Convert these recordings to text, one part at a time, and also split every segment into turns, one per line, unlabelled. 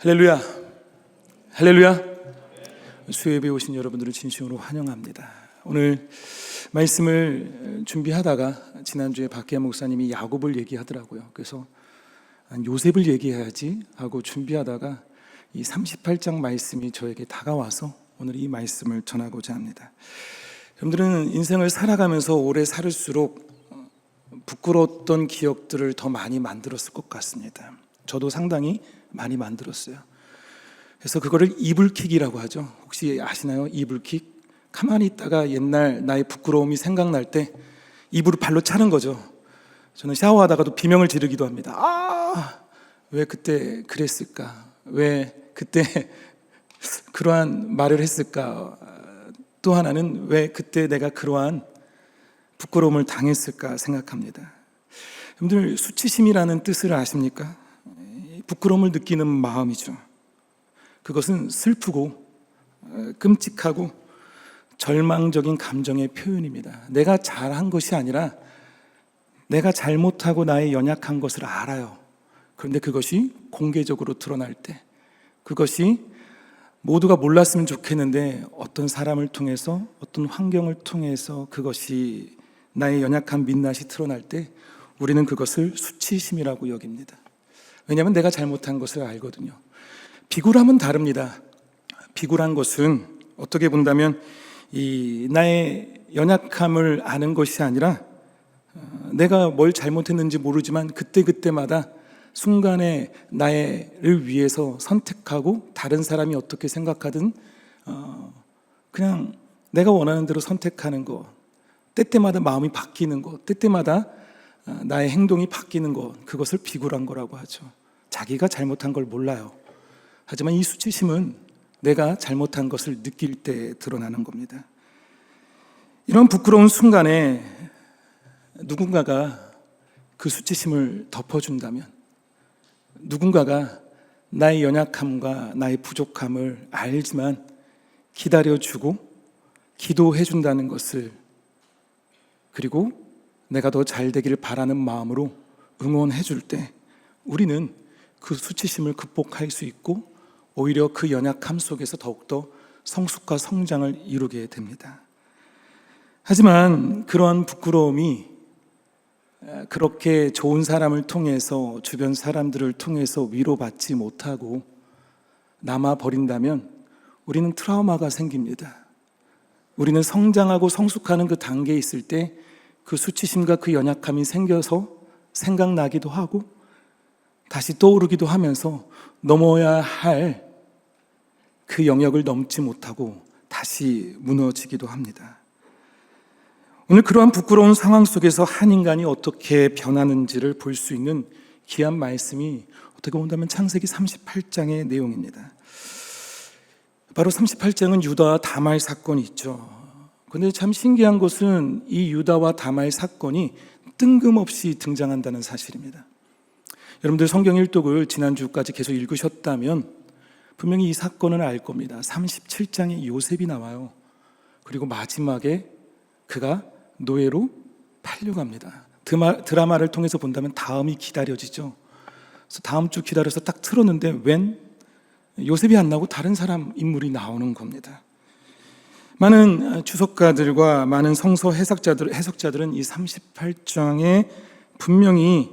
할렐루야, 할렐루야. 수요예배 오신 여러분들을 진심으로 환영합니다. 오늘 말씀을 준비하다가 지난주에 박기하 목사님이 야곱을 얘기하더라고요. 그래서 요셉을 얘기해야지 하고 준비하다가 이 38장 말씀이 저에게 다가와서 오늘 이 말씀을 전하고자 합니다. 여러분들은 인생을 살아가면서 오래 살을수록 부끄러웠던 기억들을 더 많이 만들었을 것 같습니다. 저도 상당히 많이 만들었어요. 그래서 그거를 이불킥이라고 하죠. 혹시 아시나요? 이불킥. 가만히 있다가 옛날 나의 부끄러움이 생각날 때 이불을 발로 차는 거죠. 저는 샤워하다가도 비명을 지르기도 합니다. 왜 그때 그랬을까? 왜 그때 그러한 말을 했을까? 또 하나는 왜 그때 내가 그러한 부끄러움을 당했을까 생각합니다. 여러분들, 수치심이라는 뜻을 아십니까? 부끄러움을 느끼는 마음이죠. 그것은 슬프고 끔찍하고 절망적인 감정의 표현입니다. 내가 잘한 것이 아니라 내가 잘못하고 나의 연약한 것을 알아요. 그런데 그것이 공개적으로 드러날 때, 그것이 모두가 몰랐으면 좋겠는데 어떤 사람을 통해서, 어떤 환경을 통해서 그것이 나의 연약한 민낯이 드러날 때 우리는 그것을 수치심이라고 여깁니다. 왜냐하면 내가 잘못한 것을 알거든요. 비굴함은 다릅니다. 비굴한 것은 어떻게 본다면 이 나의 연약함을 아는 것이 아니라 내가 뭘 잘못했는지 모르지만 그때그때마다 순간에 나를 위해서 선택하고 다른 사람이 어떻게 생각하든 그냥 내가 원하는 대로 선택하는 것, 때때마다 마음이 바뀌는 것, 때때마다 나의 행동이 바뀌는 것, 그것을 비굴한 거라고 하죠. 자기가 잘못한 걸 몰라요. 하지만 이 수치심은 내가 잘못한 것을 느낄 때 드러나는 겁니다. 이런 부끄러운 순간에 누군가가 그 수치심을 덮어준다면, 누군가가 나의 연약함과 나의 부족함을 알지만 기다려주고 기도해준다는 것을, 그리고 내가 더 잘 되기를 바라는 마음으로 응원해줄 때 우리는 그 수치심을 극복할 수 있고 오히려 그 연약함 속에서 더욱더 성숙과 성장을 이루게 됩니다. 하지만 그러한 부끄러움이 그렇게 좋은 사람을 통해서, 주변 사람들을 통해서 위로받지 못하고 남아버린다면 우리는 트라우마가 생깁니다. 우리는 성장하고 성숙하는 그 단계에 있을 때 그 수치심과 그 연약함이 생겨서 생각나기도 하고 다시 떠오르기도 하면서 넘어야 할 그 영역을 넘지 못하고 다시 무너지기도 합니다. 오늘 그러한 부끄러운 상황 속에서 한 인간이 어떻게 변하는지를 볼 수 있는 귀한 말씀이 어떻게 본다면 창세기 38장의 내용입니다. 바로 38장은 유다와 다말 사건이 있죠. 그런데 참 신기한 것은 이 유다와 다말 사건이 뜬금없이 등장한다는 사실입니다. 여러분들 성경 일독을 지난주까지 계속 읽으셨다면 분명히 이 사건을 알 겁니다. 37장에 요셉이 나와요. 그리고 마지막에 그가 노예로 팔려갑니다. 드라마를 통해서 본다면 다음이 기다려지죠. 그래서 다음 주 기다려서 딱 틀었는데 웬 요셉이 안 나오고 다른 사람 인물이 나오는 겁니다. 많은 주석가들과 많은 성서 해석자들은 이 38장에 분명히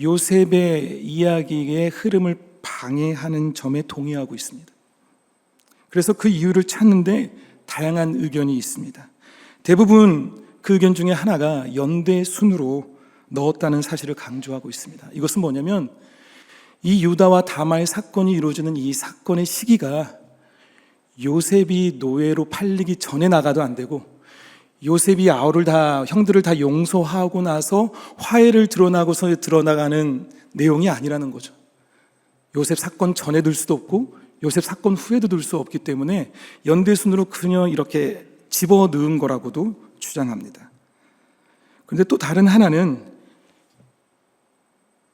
요셉의 이야기의 흐름을 방해하는 점에 동의하고 있습니다. 그래서 그 이유를 찾는데 다양한 의견이 있습니다. 대부분 그 의견 중에 하나가 연대순으로 넣었다는 사실을 강조하고 있습니다. 이것은 뭐냐면 이 유다와 다말 사건이 이루어지는 이 사건의 시기가 요셉이 노예로 팔리기 전에 나가도 안 되고 요셉이 형들을 다 용서하고 나서 화해를 드러나고서 드러나가는 내용이 아니라는 거죠. 요셉 사건 전에 들 수도 없고 요셉 사건 후에도 들 수 없기 때문에 연대순으로 그냥 이렇게 집어넣은 거라고도 주장합니다. 그런데 또 다른 하나는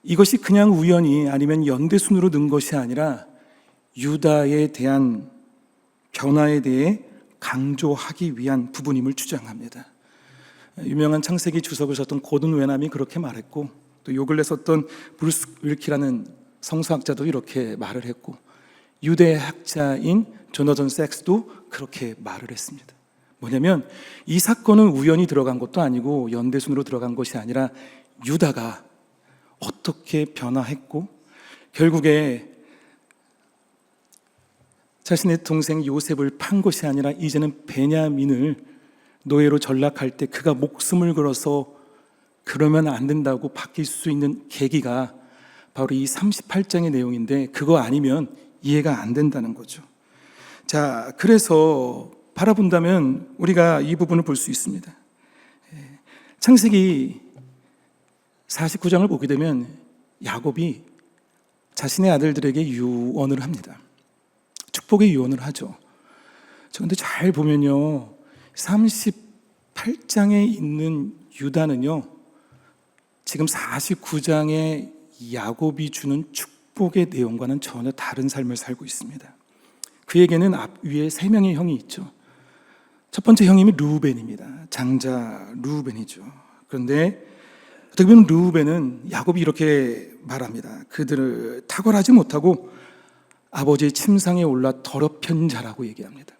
이것이 그냥 우연히 아니면 연대순으로 넣은 것이 아니라 유다에 대한 변화에 대해 강조하기 위한 부분임을 주장합니다. 유명한 창세기 주석을 썼던 고든 웨남이 그렇게 말했고 또 요 근래 썼던 브루스 윌키라는 성서학자도 이렇게 말을 했고 유대 학자인 조너선 섹스도 그렇게 말을 했습니다. 뭐냐면 이 사건은 우연히 들어간 것도 아니고 연대순으로 들어간 것이 아니라 유다가 어떻게 변화했고 결국에 자신의 동생 요셉을 판 것이 아니라 이제는 베냐민을 노예로 전락할 때 그가 목숨을 걸어서 그러면 안 된다고 바뀔 수 있는 계기가 바로 이 38장의 내용인데 그거 아니면 이해가 안 된다는 거죠. 자, 그래서 바라본다면 우리가 이 부분을 볼 수 있습니다. 창세기 49장을 보게 되면 야곱이 자신의 아들들에게 유언을 합니다. 축복의 유언을 하죠. 그런데 잘 보면요, 38장에 있는 유다는요, 지금 49장에 야곱이 주는 축복의 내용과는 전혀 다른 삶을 살고 있습니다. 그에게는 앞 위에 3명의 형이 있죠. 첫 번째 형님이 르우벤입니다. 장자 르우벤이죠. 그런데 어떻게 보면 르우벤은 야곱이 이렇게 말합니다. 그들을 탁월하지 못하고 아버지의 침상에 올라 더럽힌 자라고 얘기합니다.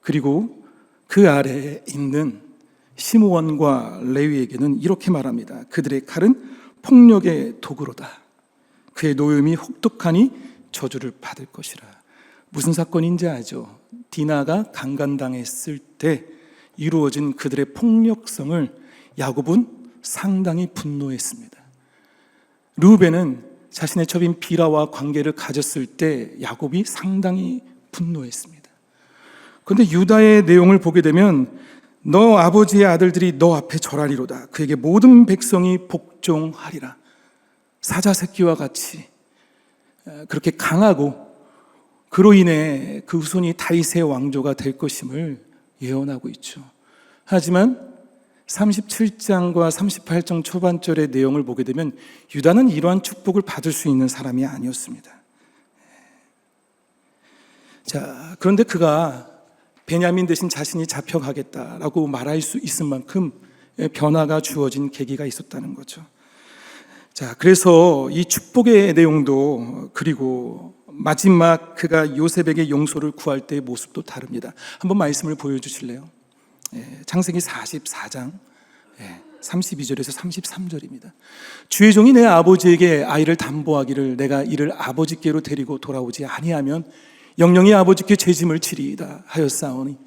그리고 그 아래에 있는 시므온과 레위에게는 이렇게 말합니다. 그들의 칼은 폭력의 도구로다. 그의 노염이 혹독하니 저주를 받을 것이라. 무슨 사건인지 아죠? 디나가 강간당했을 때 이루어진 그들의 폭력성을 야곱은 상당히 분노했습니다. 르우벤은 자신의 첩인 비라와 관계를 가졌을 때 야곱이 상당히 분노했습니다. 그런데 유다의 내용을 보게 되면 너 아버지의 아들들이 너 앞에 절하리로다. 그에게 모든 백성이 복종하리라. 사자 새끼와 같이 그렇게 강하고 그로 인해 그 후손이 다윗의 왕조가 될 것임을 예언하고 있죠. 하지만 37장과 38장 초반절의 내용을 보게 되면 유다는 이러한 축복을 받을 수 있는 사람이 아니었습니다. 자, 그런데 그가 베냐민 대신 자신이 잡혀가겠다라고 말할 수 있을 만큼 변화가 주어진 계기가 있었다는 거죠. 자, 그래서 이 축복의 내용도 그리고 마지막 그가 요셉에게 용서를 구할 때의 모습도 다릅니다. 한번 말씀을 보여주실래요? 창세기 44장 32절에서 33절입니다. 주의 종이 내 아버지에게 아이를 담보하기를 내가 이를 아버지께로 데리고 돌아오지 아니하면 영영이 아버지께 죄짐을 치리이다 하였사오니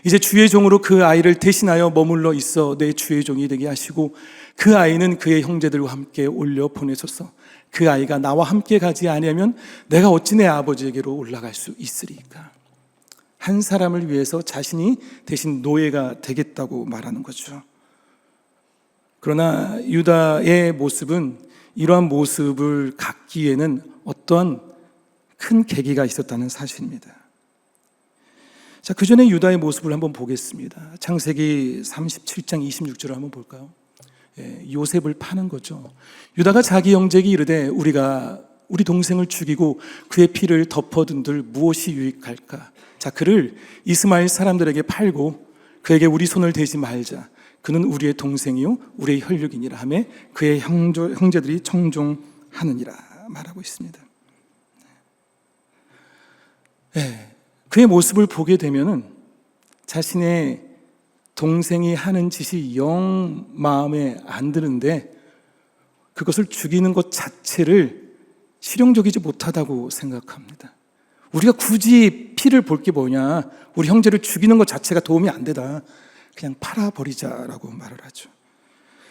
이제 주의 종으로 그 아이를 대신하여 머물러 있어 내 주의 종이 되게 하시고 그 아이는 그의 형제들과 함께 올려 보내소서. 그 아이가 나와 함께 가지 아니하면 내가 어찌 내 아버지에게로 올라갈 수 있으리까. 한 사람을 위해서 자신이 대신 노예가 되겠다고 말하는 거죠. 그러나 유다의 모습은 이러한 모습을 갖기에는 어떤 큰 계기가 있었다는 사실입니다. 자, 그 전에 유다의 모습을 한번 보겠습니다. 창세기 37장 26절을 한번 볼까요? 요셉을 파는 거죠. 유다가 자기 형제에게 이르되 우리가 우리 동생을 죽이고 그의 피를 덮어둔들 무엇이 유익할까? 자, 그를 이스마엘 사람들에게 팔고 그에게 우리 손을 대지 말자. 그는 우리의 동생이요 우리의 혈육이니라 하며 그의 형제들이 청종하느니라 말하고 있습니다. 그의 모습을 보게 되면은 자신의 동생이 하는 짓이 영 마음에 안 드는데 그것을 죽이는 것 자체를 실용적이지 못하다고 생각합니다. 우리가 굳이 피를 볼 게 뭐냐, 우리 형제를 죽이는 것 자체가 도움이 안 되다, 그냥 팔아버리자라고 말을 하죠.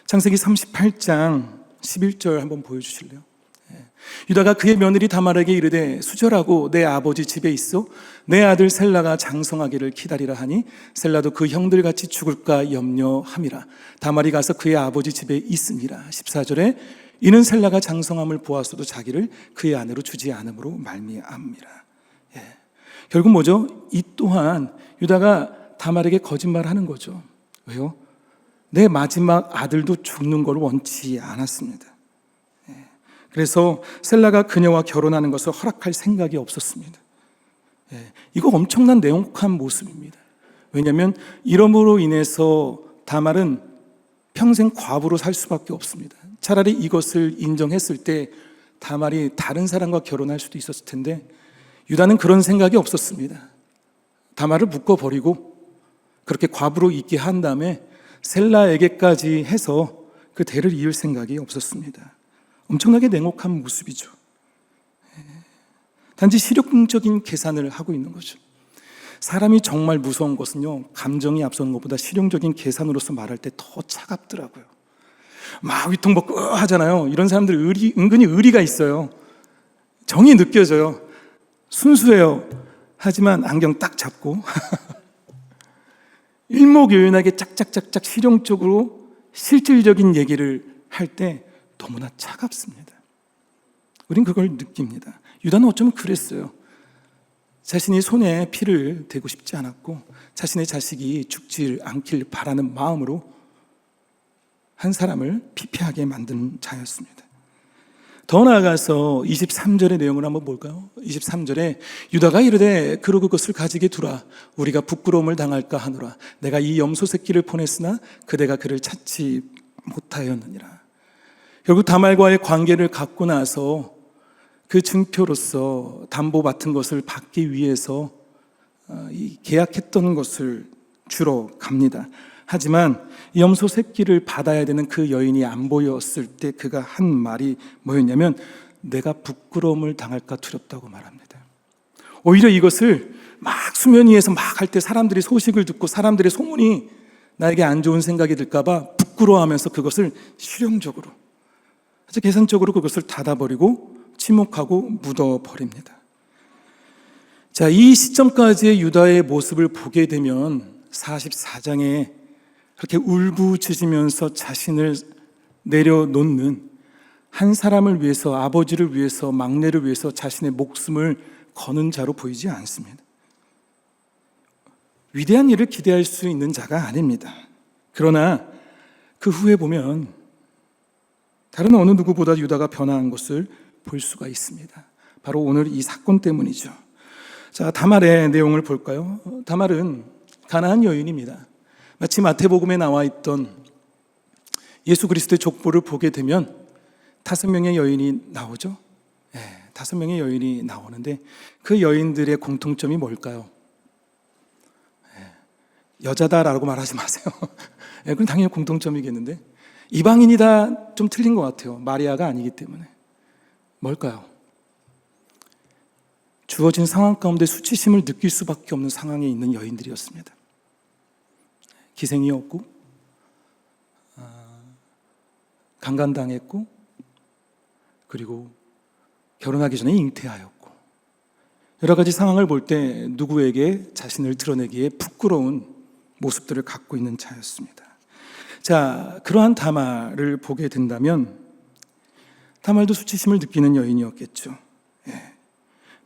창세기 38장 11절 한번 보여주실래요? 유다가 그의 며느리 다말에게 이르되 수절하고 내 아버지 집에 있어 내 아들 셀라가 장성하기를 기다리라 하니 셀라도 그 형들같이 죽을까 염려함이라. 다말이 가서 그의 아버지 집에 있으니라. 14절에 이는 셀라가 장성함을 보았어도 자기를 그의 아내로 주지 않음으로 말미암이라. 결국 뭐죠? 이 또한 유다가 다말에게 거짓말하는 거죠. 왜요? 내 마지막 아들도 죽는 걸 원치 않았습니다. 그래서 셀라가 그녀와 결혼하는 것을 허락할 생각이 없었습니다. 이거 엄청난 냉혹한 모습입니다. 왜냐하면 이러므로 인해서 다말은 평생 과부로 살 수밖에 없습니다. 차라리 이것을 인정했을 때 다말이 다른 사람과 결혼할 수도 있었을 텐데 유다는 그런 생각이 없었습니다. 다말을 묶어버리고 그렇게 과부로 있게 한 다음에 셀라에게까지 해서 그 대를 이을 생각이 없었습니다. 엄청나게 냉혹한 모습이죠. 단지 실용적인 계산을 하고 있는 거죠. 사람이 정말 무서운 것은요, 감정이 앞서는 것보다 실용적인 계산으로서 말할 때 더 차갑더라고요. 막 위통받고 하잖아요. 이런 사람들 은근히 의리가 있어요. 정이 느껴져요. 순수해요. 하지만 안경 딱 잡고 일목요연하게 짝짝짝짝 실용적으로 실질적인 얘기를 할 때 너무나 차갑습니다. 우린 그걸 느낍니다. 유다는 어쩌면 그랬어요. 자신이 손에 피를 대고 싶지 않았고 자신의 자식이 죽지 않길 바라는 마음으로 한 사람을 피폐하게 만든 자였습니다. 더 나아가서 23절의 내용을 한번 볼까요? 23절에 유다가 이르되 그러고 그것을 가지게 두라. 우리가 부끄러움을 당할까 하노라. 내가 이 염소 새끼를 보냈으나 그대가 그를 찾지 못하였느니라. 결국 다말과의 관계를 갖고 나서 그 증표로서 담보 받은 것을 받기 위해서 계약했던 것을 주러 갑니다. 하지만 염소 새끼를 받아야 되는 그 여인이 안 보였을 때 그가 한 말이 뭐였냐면 내가 부끄러움을 당할까 두렵다고 말합니다. 오히려 이것을 막 수면 위에서 막 할 때 사람들이 소식을 듣고 사람들의 소문이 나에게 안 좋은 생각이 들까 봐 부끄러워하면서 그것을 실용적으로 아주 계산적으로 그것을 닫아버리고 침묵하고 묻어버립니다. 자, 이 시점까지의 유다의 모습을 보게 되면 44장에 그렇게 울부짖으면서 자신을 내려놓는 한 사람을 위해서, 아버지를 위해서, 막내를 위해서 자신의 목숨을 거는 자로 보이지 않습니다. 위대한 일을 기대할 수 있는 자가 아닙니다. 그러나 그 후에 보면 다른 어느 누구보다 유다가 변화한 것을 볼 수가 있습니다. 바로 오늘 이 사건 때문이죠. 자, 다말의 내용을 볼까요? 다말은 가나안 여인입니다. 마치 마태복음에 나와 있던 예수 그리스도의 족보를 보게 되면 5명의 여인이 나오죠. 5명의 여인이 나오는데 그 여인들의 공통점이 뭘까요? 여자다라고 말하지 마세요. 그건 당연히 공통점이겠는데 이방인이다 좀 틀린 것 같아요. 마리아가 아니기 때문에. 뭘까요? 주어진 상황 가운데 수치심을 느낄 수밖에 없는 상황에 있는 여인들이었습니다. 기생이었고 강간당했고 그리고 결혼하기 전에 잉태하였고 여러 가지 상황을 볼 때 누구에게 자신을 드러내기에 부끄러운 모습들을 갖고 있는 자였습니다. 자, 그러한 다말을 보게 된다면 다말도 수치심을 느끼는 여인이었겠죠.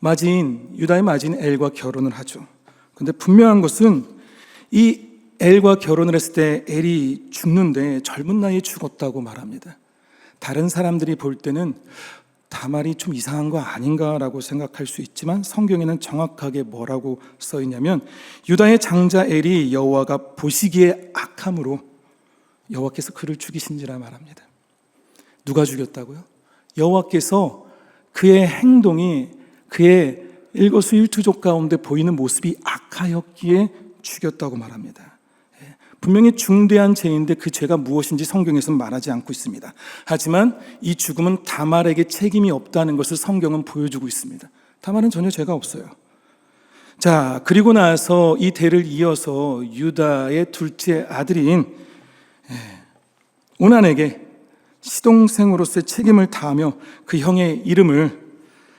유다의 마지인 엘과 결혼을 하죠. 그런데 분명한 것은 이 엘과 결혼을 했을 때 엘이 죽는데 젊은 나이에 죽었다고 말합니다. 다른 사람들이 볼 때는 다말이 좀 이상한 거 아닌가라고 생각할 수 있지만 성경에는 정확하게 뭐라고 써 있냐면 유다의 장자 엘이 여호와가 보시기에 악함으로 여호와께서 그를 죽이신지라 말합니다. 누가 죽였다고요? 여호와께서 그의 행동이 그의 일거수일투족 가운데 보이는 모습이 악하였기에 죽였다고 말합니다. 분명히 중대한 죄인데 그 죄가 무엇인지 성경에서는 말하지 않고 있습니다. 하지만 이 죽음은 다말에게 책임이 없다는 것을 성경은 보여주고 있습니다. 다말은 전혀 죄가 없어요. 자, 그리고 나서 이 대를 이어서 유다의 둘째 아들인 오난에게 시동생으로서의 책임을 다하며 그 형의 이름을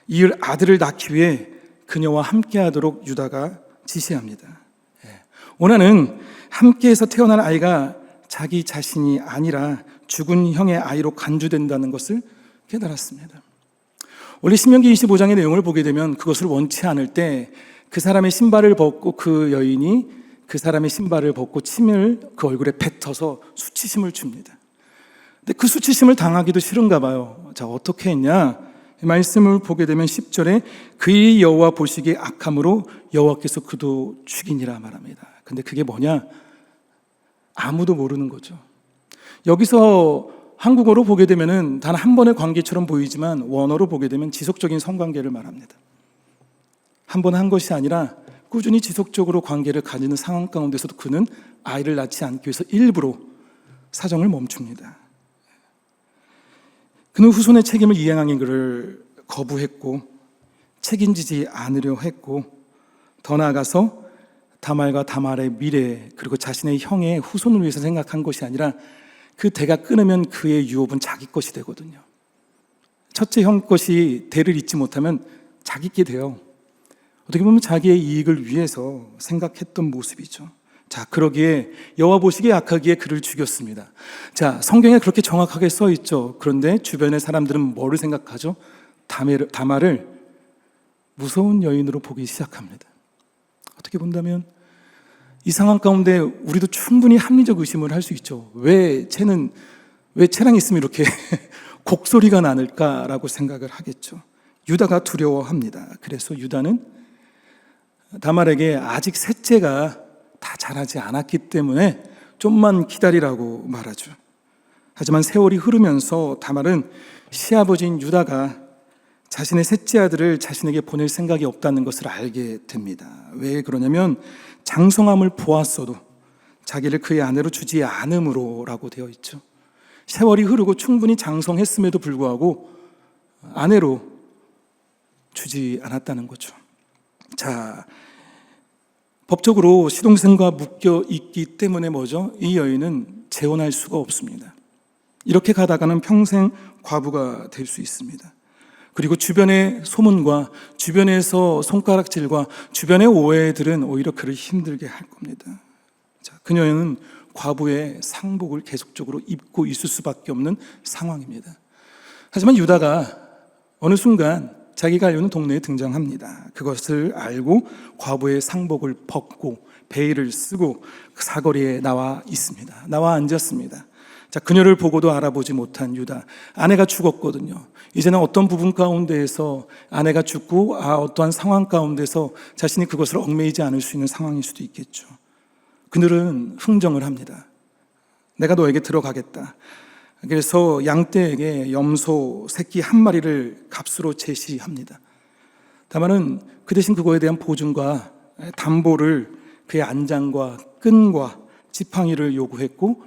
이을 아들을 낳기 위해 그녀와 함께하도록 유다가 지시합니다. 오난은 함께해서 태어난 아이가 자기 자신이 아니라 죽은 형의 아이로 간주된다는 것을 깨달았습니다. 원래 신명기 25장의 내용을 보게 되면 그것을 원치 않을 때 그 사람의 신발을 벗고 그 여인이 그 사람의 신발을 벗고 침을 그 얼굴에 뱉어서 수치심을 줍니다. 근데 그 수치심을 당하기도 싫은가 봐요. 자, 어떻게 했냐? 말씀을 보게 되면 10절에 그의 여호와 보시기에 악함으로 여호와께서 그도 죽이니라 말합니다. 근데 그게 뭐냐? 아무도 모르는 거죠. 여기서 한국어로 보게 되면은 단 한 번의 관계처럼 보이지만 원어로 보게 되면 지속적인 성관계를 말합니다. 한 번 한 것이 아니라 꾸준히 지속적으로 관계를 가지는 상황 가운데서도 그는 아이를 낳지 않기 위해서 일부러 사정을 멈춥니다. 그는 후손의 책임을 이행하는 것을 거부했고 책임지지 않으려 했고 더 나아가서 다말과 다말의 미래 그리고 자신의 형의 후손을 위해서 생각한 것이 아니라 그 대가 끊으면 그의 유업은 자기 것이 되거든요. 첫째 형 것이 대를 잇지 못하면 자기 게 돼요. 어떻게 보면 자기의 이익을 위해서 생각했던 모습이죠. 자, 그러기에 여호와 보시기에 악하기에 그를 죽였습니다. 자, 성경에 그렇게 정확하게 써 있죠. 그런데 주변의 사람들은 뭐를 생각하죠? 다말을 무서운 여인으로 보기 시작합니다. 어떻게 본다면 이 상황 가운데 우리도 충분히 합리적 의심을 할 수 있죠. 왜 채랑 있으면 이렇게 곡소리가 나늘까라고 생각을 하겠죠. 유다가 두려워합니다. 그래서 유다는 다말에게 아직 셋째가 다 자라지 않았기 때문에 좀만 기다리라고 말하죠. 하지만 세월이 흐르면서 다말은 시아버지인 유다가 자신의 셋째 아들을 자신에게 보낼 생각이 없다는 것을 알게 됩니다. 왜 그러냐면 장성함을 보았어도 자기를 그의 아내로 주지 않음으로라고 되어 있죠. 세월이 흐르고 충분히 장성했음에도 불구하고 아내로 주지 않았다는 거죠. 자, 법적으로 시동생과 묶여 있기 때문에 뭐죠? 이 여인은 재혼할 수가 없습니다. 이렇게 가다가는 평생 과부가 될 수 있습니다. 그리고 주변의 소문과 주변에서 손가락질과 주변의 오해들은 오히려 그를 힘들게 할 겁니다. 자, 그녀는 과부의 상복을 계속적으로 입고 있을 수밖에 없는 상황입니다. 하지만 유다가 어느 순간 자기가 알려는 동네에 등장합니다. 그것을 알고 과부의 상복을 벗고 베일을 쓰고 사거리에 나와 있습니다. 나와 앉았습니다. 자, 그녀를 보고도 알아보지 못한 유다. 아내가 죽었거든요. 이제는 어떤 부분 가운데에서 아내가 죽고 어떠한 상황 가운데서 자신이 그것을 얽매이지 않을 수 있는 상황일 수도 있겠죠. 그들은 흥정을 합니다. 내가 너에게 들어가겠다. 그래서 양떼에게 염소 새끼 한 마리를 값으로 제시합니다. 다만은 그 대신 그거에 대한 보증과 담보를 그의 안장과 끈과 지팡이를 요구했고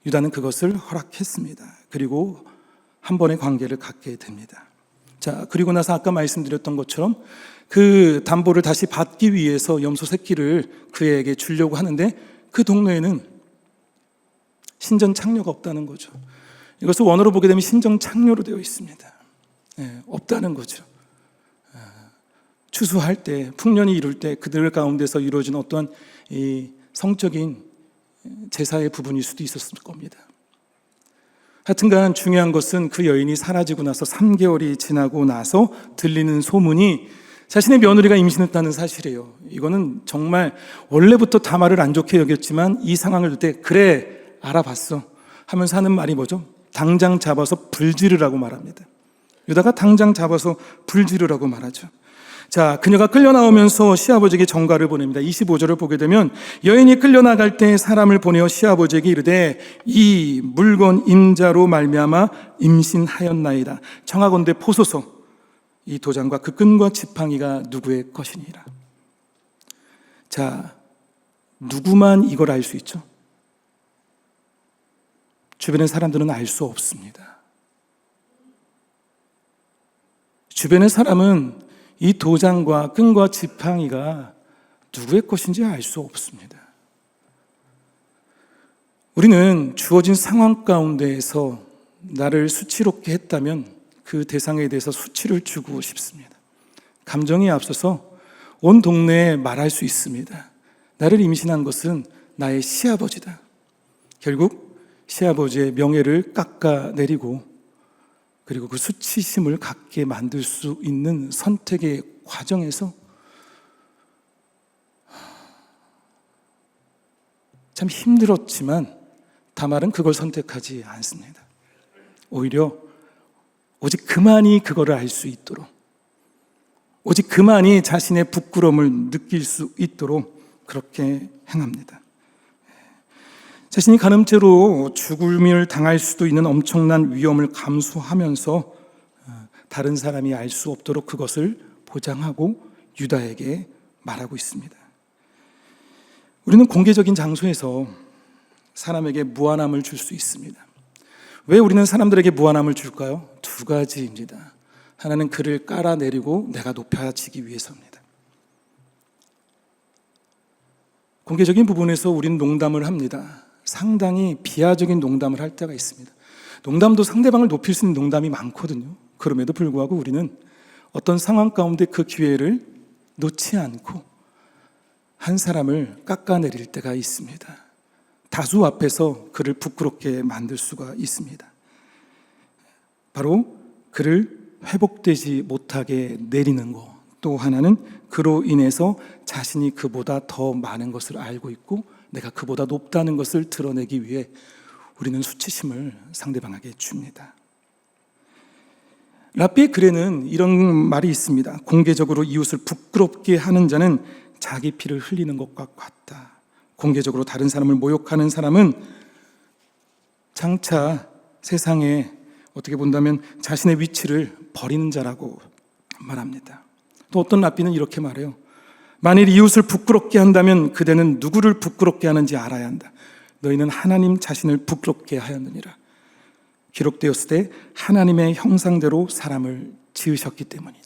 유다는 그것을 허락했습니다. 그리고 한 번의 관계를 갖게 됩니다. 자, 그리고 나서 아까 말씀드렸던 것처럼 그 담보를 다시 받기 위해서 염소 새끼를 그에게 주려고 하는데 그 동네에는 신전창녀가 없다는 거죠. 이것을 원어로 보게 되면 신정창녀로 되어 있습니다. 없다는 거죠. 추수할 때, 풍년이 이룰 때 그들 가운데서 이루어진 어떠한 이 성적인 제사의 부분일 수도 있었을 겁니다. 하여튼간 중요한 것은 그 여인이 사라지고 나서 3개월이 지나고 나서 들리는 소문이 자신의 며느리가 임신했다는 사실이에요. 이거는 정말 원래부터 다말을 안 좋게 여겼지만 이 상황을 볼 때 그래 알아봤어 하면서 하는 말이 뭐죠? 당장 잡아서 불지르라고 말합니다. 유다가 당장 잡아서 불지르라고 말하죠. 자, 그녀가 끌려나오면서 시아버지에게 전가를 보냅니다. 25절을 보게 되면 여인이 끌려나갈 때 사람을 보내어 시아버지에게 이르되 이 물건 임자로 말미암아 임신하였나이다. 청하건대 보소서 이 도장과 그 끈과 지팡이가 누구의 것이니라. 자, 누구만 이걸 알 수 있죠? 주변의 사람들은 알 수 없습니다. 주변의 사람은 이 도장과 끈과 지팡이가 누구의 것인지 알 수 없습니다. 우리는 주어진 상황 가운데에서 나를 수치롭게 했다면 그 대상에 대해서 수치를 주고 싶습니다. 감정이 앞서서 온 동네에 말할 수 있습니다. 나를 임신한 것은 나의 시아버지다. 결국 시아버지의 명예를 깎아내리고 그리고 그 수치심을 갖게 만들 수 있는 선택의 과정에서 참 힘들었지만 다말은 그걸 선택하지 않습니다. 오히려 오직 그만이 그거를 알 수 있도록, 오직 그만이 자신의 부끄러움을 느낄 수 있도록 그렇게 행합니다. 자신이 간음죄로 죽음을 당할 수도 있는 엄청난 위험을 감수하면서 다른 사람이 알 수 없도록 그것을 보장하고 유다에게 말하고 있습니다. 우리는 공개적인 장소에서 사람에게 무한함을 줄 수 있습니다. 왜 우리는 사람들에게 무한함을 줄까요? 두 가지입니다. 하나는 그를 깔아내리고 내가 높아지기 위해서입니다. 공개적인 부분에서 우리는 농담을 합니다. 상당히 비하적인 농담을 할 때가 있습니다. 농담도 상대방을 높일 수 있는 농담이 많거든요. 그럼에도 불구하고 우리는 어떤 상황 가운데 그 기회를 놓지 않고 한 사람을 깎아내릴 때가 있습니다. 다수 앞에서 그를 부끄럽게 만들 수가 있습니다. 바로 그를 회복되지 못하게 내리는 것. 또 하나는 그로 인해서 자신이 그보다 더 많은 것을 알고 있고 내가 그보다 높다는 것을 드러내기 위해 우리는 수치심을 상대방에게 줍니다. 라삐의 글에는 이런 말이 있습니다. 공개적으로 이웃을 부끄럽게 하는 자는 자기 피를 흘리는 것과 같다. 공개적으로 다른 사람을 모욕하는 사람은 장차 세상에 어떻게 본다면 자신의 위치를 버리는 자라고 말합니다. 또 어떤 라삐는 이렇게 말해요. 만일 이웃을 부끄럽게 한다면 그대는 누구를 부끄럽게 하는지 알아야 한다. 너희는 하나님 자신을 부끄럽게 하였느니라. 기록되었을 때 하나님의 형상대로 사람을 지으셨기 때문이라.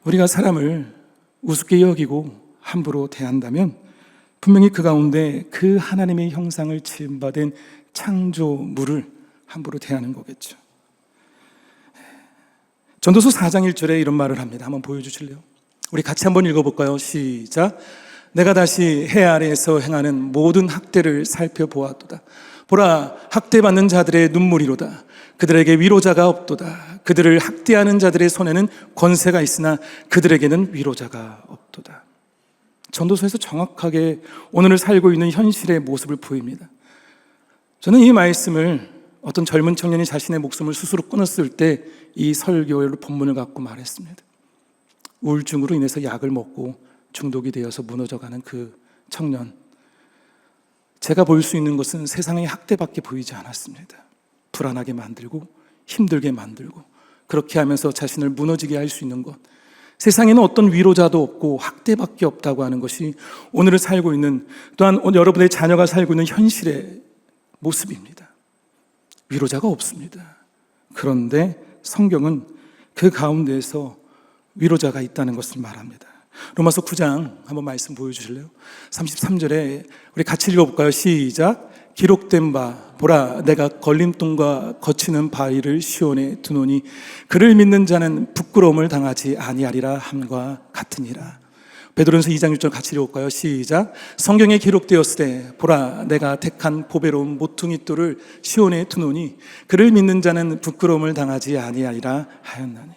우리가 사람을 우습게 여기고 함부로 대한다면 분명히 그 가운데 그 하나님의 형상을 지음받은 창조물을 함부로 대하는 거겠죠. 전도서 4장 1절에 이런 말을 합니다. 한번 보여주실래요? 우리 같이 한번 읽어볼까요? 시작. 내가 다시 해 아래에서 행하는 모든 학대를 살펴보았도다. 보라, 학대받는 자들의 눈물이로다. 그들에게 위로자가 없도다. 그들을 학대하는 자들의 손에는 권세가 있으나 그들에게는 위로자가 없도다. 전도서에서 정확하게 오늘을 살고 있는 현실의 모습을 보입니다. 저는 이 말씀을 어떤 젊은 청년이 자신의 목숨을 스스로 끊었을 때 이 설교의 본문을 갖고 말했습니다. 우울증으로 인해서 약을 먹고 중독이 되어서 무너져가는 그 청년, 제가 볼 수 있는 것은 세상의 학대밖에 보이지 않았습니다. 불안하게 만들고 힘들게 만들고 그렇게 하면서 자신을 무너지게 할 수 있는 것, 세상에는 어떤 위로자도 없고 학대밖에 없다고 하는 것이 오늘을 살고 있는, 또한 여러분의 자녀가 살고 있는 현실의 모습입니다. 위로자가 없습니다. 그런데 성경은 그 가운데에서 위로자가 있다는 것을 말합니다. 로마서 9장 한번 말씀 보여주실래요? 33절에 우리 같이 읽어볼까요? 시작. 기록된 바 보라, 내가 걸림돌과 거치는 바위를 시온에 두노니 그를 믿는 자는 부끄러움을 당하지 아니하리라 함과 같으니라. 베드로전서 2장 1절 같이 읽어볼까요? 시작. 성경에 기록되었으되 보라, 내가 택한 보배로운 모퉁이 돌을 시온에 두노니 그를 믿는 자는 부끄러움을 당하지 아니하리라 하였나니.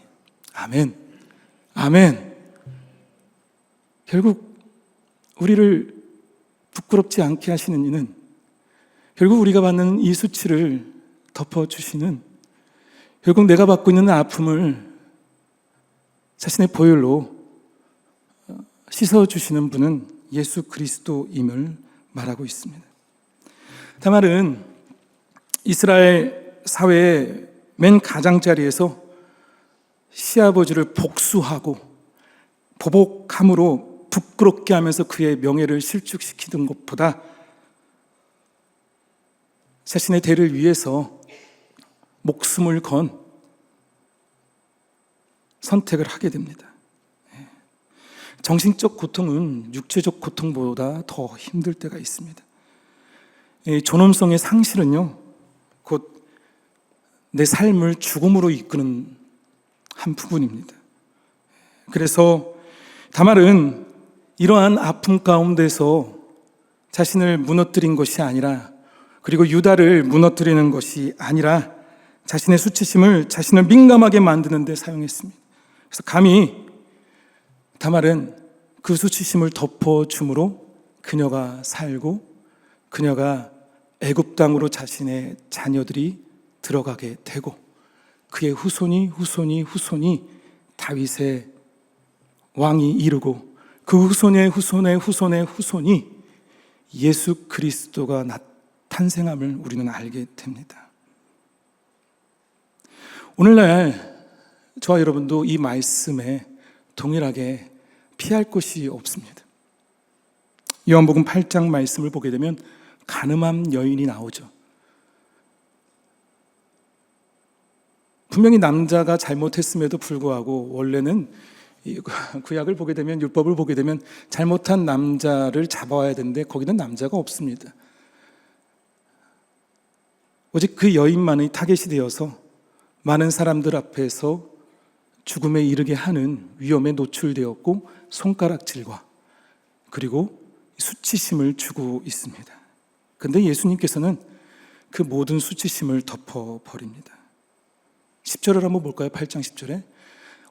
아멘. 아멘. 결국 우리를 부끄럽지 않게 하시는 이는 결국 우리가 받는 이 수치를 덮어주시는, 결국 내가 받고 있는 아픔을 자신의 보혈로 씻어주시는 분은 예수 그리스도임을 말하고 있습니다. 다말은 이스라엘 사회의 맨 가장자리에서 시아버지를 복수하고 보복함으로 부끄럽게 하면서 그의 명예를 실축시키는 것보다 자신의 대를 위해서 목숨을 건 선택을 하게 됩니다. 정신적 고통은 육체적 고통보다 더 힘들 때가 있습니다. 존엄성의 상실은요, 곧 내 삶을 죽음으로 이끄는 한 부분입니다. 그래서 다말은 이러한 아픔 가운데서 자신을 무너뜨린 것이 아니라, 그리고 유다를 무너뜨리는 것이 아니라 자신의 수치심을 자신을 민감하게 만드는 데 사용했습니다. 그래서 감히 다말은 그 수치심을 덮어줌으로 그녀가 살고 그녀가 애굽 땅으로 자신의 자녀들이 들어가게 되고 그의 후손이 다윗의 왕이 이르고 그 후손의 후손의 후손의 후손이 예수 그리스도가 탄생함을 우리는 알게 됩니다. 오늘날 저와 여러분도 이 말씀에 동일하게 피할 곳이 없습니다. 요한복음 8장 말씀을 보게 되면 간음한 여인이 나오죠. 분명히 남자가 잘못했음에도 불구하고 원래는 구약을 보게 되면, 율법을 보게 되면 잘못한 남자를 잡아와야 되는데 거기는 남자가 없습니다. 오직 그 여인만이 타겟이 되어서 많은 사람들 앞에서 죽음에 이르게 하는 위험에 노출되었고, 손가락질과 그리고 수치심을 주고 있습니다. 그런데 예수님께서는 그 모든 수치심을 덮어버립니다. 10절을 한번 볼까요? 8장 10절에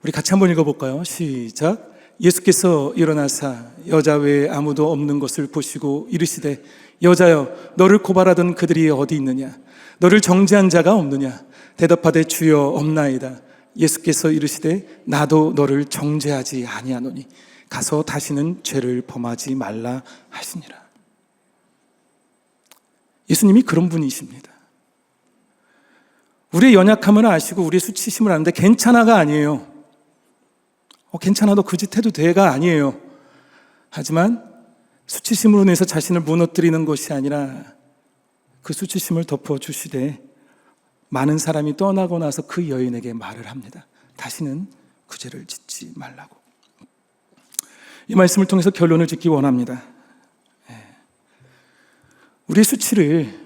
우리 같이 한번 읽어볼까요? 시작. 예수께서 일어나사 여자 외에 아무도 없는 것을 보시고 이르시되 여자여, 너를 고발하던 그들이 어디 있느냐? 너를 정죄한 자가 없느냐? 대답하되 주여, 없나이다. 예수께서 이르시되 나도 너를 정죄하지 아니하노니 가서 다시는 죄를 범하지 말라 하시니라. 예수님이 그런 분이십니다. 우리의 연약함을 아시고 우리의 수치심을 아는데 괜찮아가 아니에요. 괜찮아, 너 그 짓 해도 돼가 아니에요. 하지만 수치심으로 인해서 자신을 무너뜨리는 것이 아니라 그 수치심을 덮어주시되 많은 사람이 떠나고 나서 그 여인에게 말을 합니다. 다시는 그 죄를 짓지 말라고. 이 말씀을 통해서 결론을 짓기 원합니다. 우리의 수치를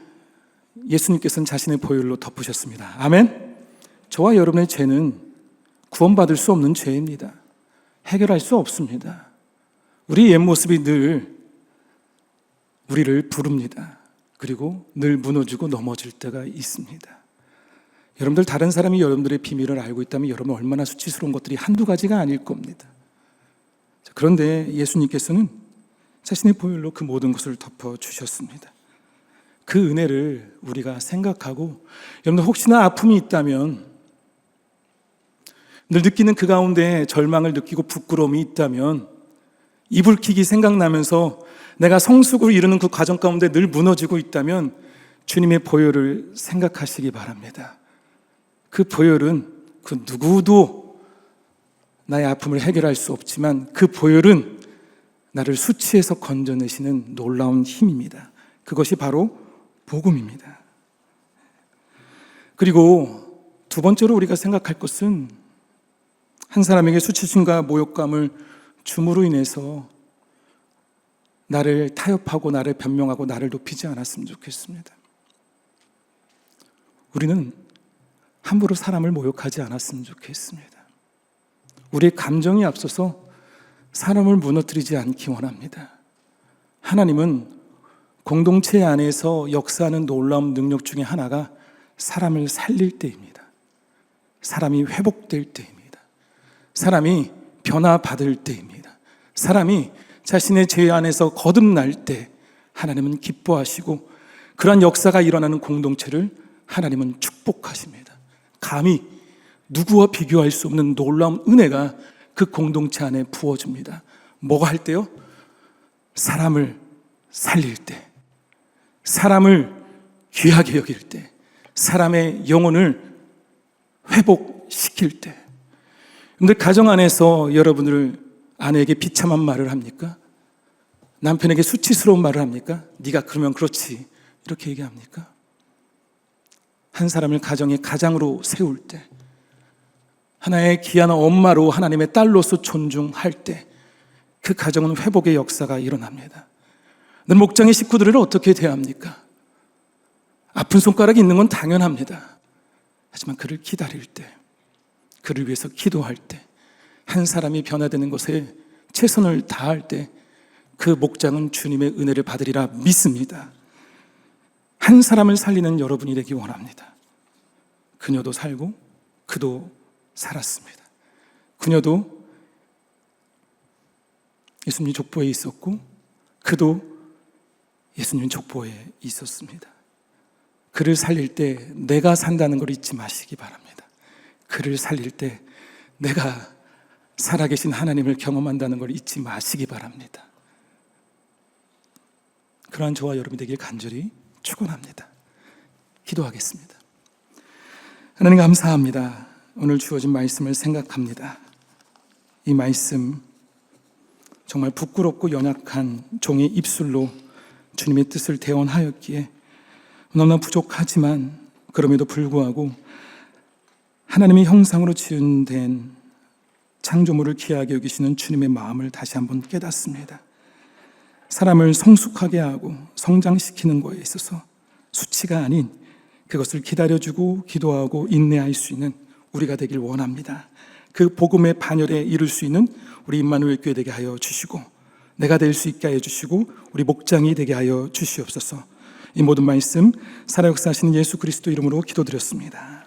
예수님께서는 자신의 보혈로 덮으셨습니다. 아멘. 저와 여러분의 죄는 구원받을 수 없는 죄입니다. 해결할 수 없습니다. 우리 옛 모습이 늘 우리를 부릅니다. 그리고 늘 무너지고 넘어질 때가 있습니다. 여러분들, 다른 사람이 여러분들의 비밀을 알고 있다면 여러분 얼마나 수치스러운 것들이 한두 가지가 아닐 겁니다. 그런데 예수님께서는 자신의 보혈로 그 모든 것을 덮어주셨습니다. 그 은혜를 우리가 생각하고, 여러분들 혹시나 아픔이 있다면, 늘 느끼는 그 가운데 절망을 느끼고 부끄러움이 있다면, 이불킥이 생각나면서 내가 성숙을 이루는 그 과정 가운데 늘 무너지고 있다면 주님의 보혈을 생각하시기 바랍니다. 그 보혈은 그 누구도 나의 아픔을 해결할 수 없지만 그 보혈은 나를 수치에서 건져내시는 놀라운 힘입니다. 그것이 바로 복음입니다. 그리고 두 번째로 우리가 생각할 것은, 한 사람에게 수치심과 모욕감을 줌으로 인해서 나를 타협하고 나를 변명하고 나를 높이지 않았으면 좋겠습니다. 우리는 함부로 사람을 모욕하지 않았으면 좋겠습니다. 우리의 감정이 앞서서 사람을 무너뜨리지 않기 원합니다. 하나님은 공동체 안에서 역사하는 놀라운 능력 중에 하나가 사람을 살릴 때입니다. 사람이 회복될 때입니다. 사람이 변화받을 때입니다. 사람이 자신의 죄 안에서 거듭날 때 하나님은 기뻐하시고, 그러한 역사가 일어나는 공동체를 하나님은 축복하십니다. 감히 누구와 비교할 수 없는 놀라운 은혜가 그 공동체 안에 부어집니다. 뭐가 할 때요? 사람을 살릴 때, 사람을 귀하게 여길 때, 사람의 영혼을 회복시킬 때. 여러분들, 가정 안에서 여러분들 아내에게 비참한 말을 합니까? 남편에게 수치스러운 말을 합니까? 네가 그러면 그렇지, 이렇게 얘기합니까? 한 사람을 가정의 가장으로 세울 때, 하나의 귀한 엄마로 하나님의 딸로서 존중할 때 그 가정은 회복의 역사가 일어납니다. 늘 목장의 식구들을 어떻게 대합니까? 아픈 손가락이 있는 건 당연합니다. 하지만 그를 기다릴 때, 그를 위해서 기도할 때, 한 사람이 변화되는 것에 최선을 다할 때 그 목장은 주님의 은혜를 받으리라 믿습니다. 한 사람을 살리는 여러분이 되기 원합니다. 그녀도 살고 그도 살았습니다. 그녀도 예수님 족보에 있었고 그도 예수님 족보에 있었습니다. 그를 살릴 때 내가 산다는 걸 잊지 마시기 바랍니다. 그를 살릴 때 내가 살아계신 하나님을 경험한다는 걸 잊지 마시기 바랍니다. 그러한 저와 여러분이 되길 간절히 축원합니다. 기도하겠습니다. 하나님 감사합니다. 오늘 주어진 말씀을 생각합니다. 이 말씀 정말 부끄럽고 연약한 종의 입술로 주님의 뜻을 대언하였기에 너무나 부족하지만 그럼에도 불구하고 하나님의 형상으로 지은된 창조물을 귀하게 여기시는 주님의 마음을 다시 한번 깨닫습니다. 사람을 성숙하게 하고 성장시키는 것에 있어서 수치가 아닌 그것을 기다려주고 기도하고 인내할 수 있는 우리가 되길 원합니다. 그 복음의 반열에 이룰 수 있는 우리 임마누엘 교회 되게 하여 주시고 내가 될 수 있게 하여 주시고 우리 목장이 되게 하여 주시옵소서. 이 모든 말씀 살아 역사하시는 예수 그리스도 이름으로 기도드렸습니다.